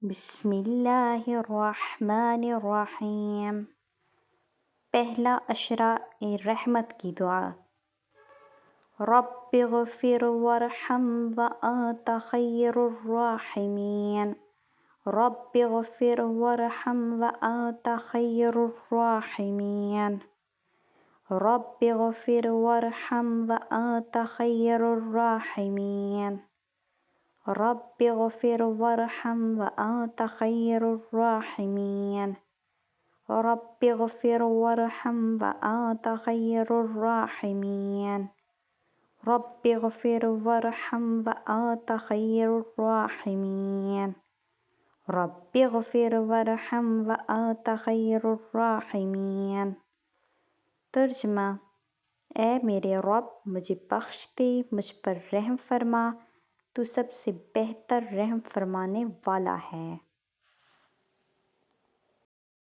بسم اللہ الرحمن الرحیم۔ پہلا عشرہ رحمت کی دعا۔ رب اغفر وارحم وانت خیر الراحمین۔ رب اغفر وارحم وانت خیر الراحمین۔ رب اغفر وارحم وانت خیر الراحمین۔ رب اغفر وارحم وانت خیر الراحمین۔ رب اغفر وارحم وانت خیر الراحمین۔ رب اغفر وارحم وانت خیر الراحمین۔ رب اغفر وارحم وانت خیر الراحمین۔ ترجمہ: اے میرے رب، مجھے بخش دے، مجھ پر رحم فرما، تو سب سے بہتر رحم فرمانے والا ہے۔